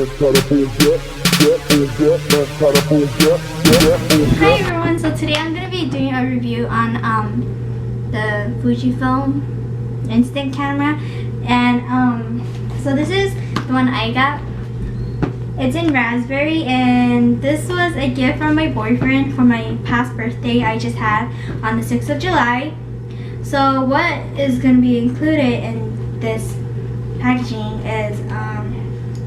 Hi everyone, so today I'm going to be doing a review on the Fujifilm instant camera, and so this is the one I got. It's in raspberry, and this was a gift from my boyfriend for my past birthday I just had on the 6th of July. So what is going to be included in this packaging is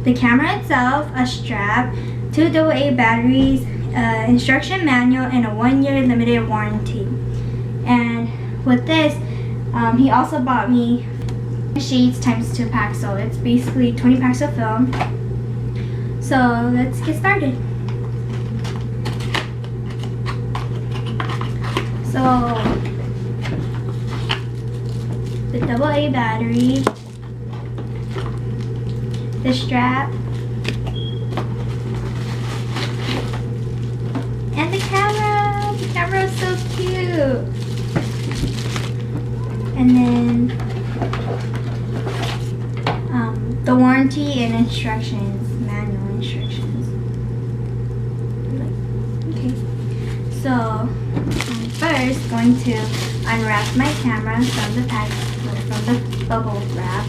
the camera itself, a strap, 2 AA batteries, instruction manual, and a 1-year limited warranty. And with this, he also bought me sheets times 2 packs, so it's basically 20 packs of film. So let's get started. So the AA battery, the strap, and the camera. The camera is so cute. And then the warranty and instructions, manual instructions. Okay, so I'm first going to unwrap my camera from the pack, from the bubble wrap.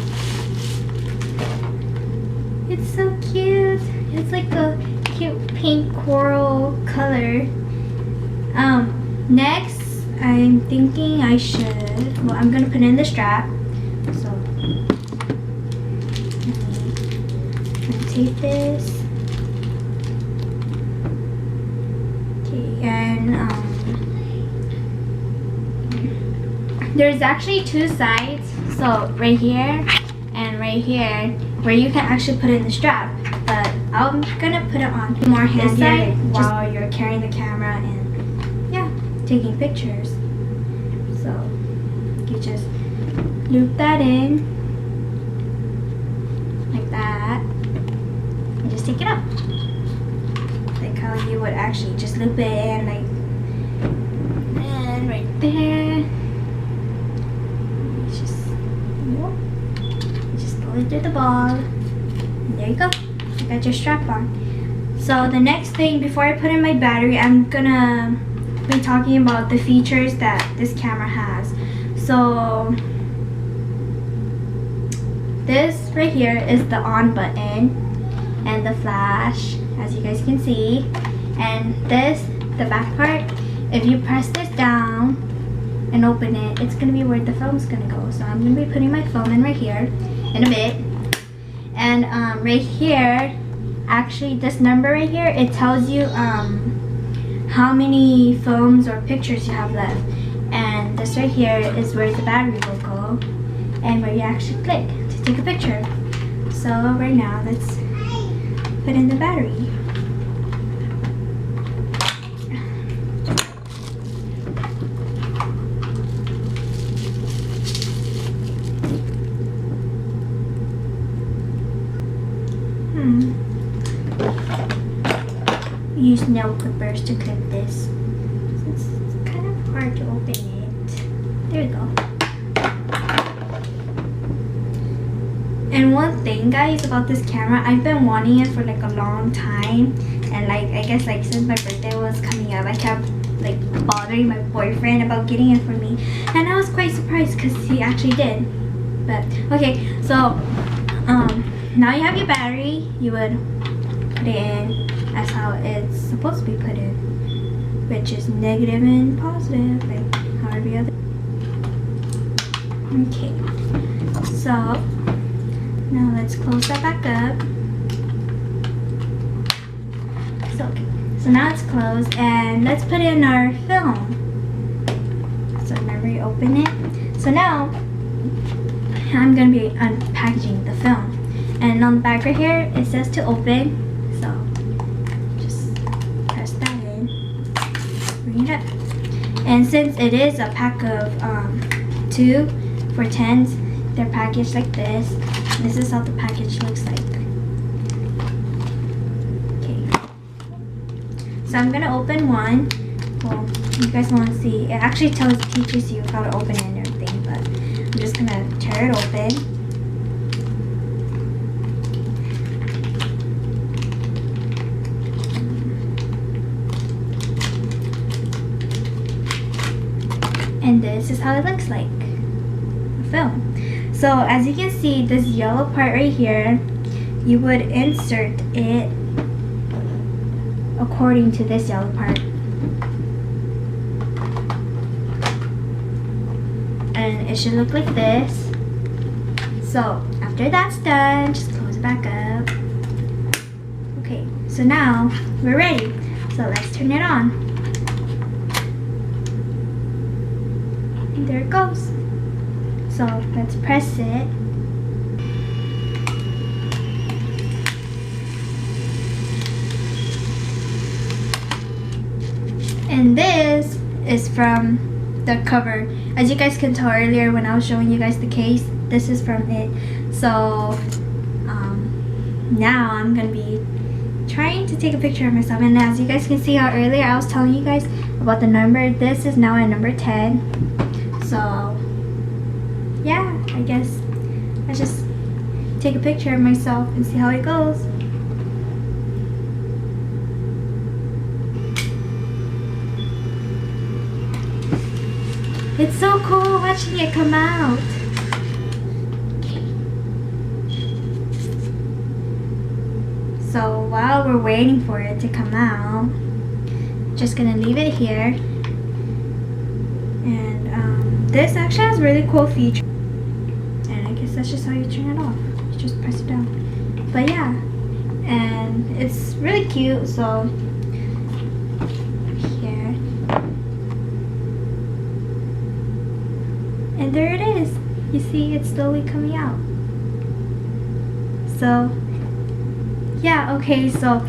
It's so cute. It's like a cute pink coral color. Next, I'm thinking I should, well, I'm gonna put in the strap. So I'm gonna tape this. Okay, and there's actually 2 sides. So right here and right here, where you can actually put in the strap. But I'm gonna put it on more handy while you're carrying the camera and taking pictures. So you just loop that in like that and just take it up, like how you would actually just loop it in, like, and right there. Just go into the ball, and there you go. You got your strap on. So the next thing, before I put in my battery, I'm gonna be talking about the features that this camera has. So this right here is the on button and the flash, as you guys can see. And this, the back part, if you press this down and open it, it's gonna be where the film's gonna go. So I'm gonna be putting my film in right here in a bit. And right here, actually this number right here, it tells you how many films or pictures you have left. And this right here is where the battery will go and where you actually click to take a picture. So right now, let's put in the battery. Use nail clippers to clip this. It's kind of hard to open it. There we go. And one thing, guys, about this camera, I've been wanting it for like a long time, and like I guess like since my birthday was coming up, I kept like bothering my boyfriend about getting it for me, and I was quite surprised because he actually did. But okay, so now you have your battery. You would put it in as how it's supposed to be put in, which is negative and positive, like how every other. Okay, so now let's close that back up. So now it's closed, and let's put in our film. So remember, you open it. So now I'm gonna be unpackaging the film, and on the back right here it says to open. And since it is a pack of 2 for 10s, they're packaged like this. This is how the package looks like. Okay. So I'm gonna open one. Well, you guys want to see. It actually teaches you how to open it and everything, but I'm just gonna tear it open. And this is how it looks like, the film. So as you can see, this yellow part right here, you would insert it according to this yellow part. And it should look like this. So after that's done, just close it back up. Okay, so now we're ready. So let's turn it on. And there it goes. So let's press it. And this is from the cover. As you guys can tell earlier when I was showing you guys the case, this is from it. So now I'm gonna be trying to take a picture of myself, and as you guys can see how earlier I was telling you guys about the number, this is now at number 10. So yeah, I guess I just take a picture of myself and see how it goes. It's so cool watching it come out. So while we're waiting for it to come out, just gonna leave it here. And this actually has really cool features. And I guess that's just how you turn it off. You just press it down. But yeah, and it's really cute. So here, and there it is. You see, it's slowly coming out. So yeah, okay, so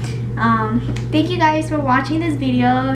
thank you guys for watching this video.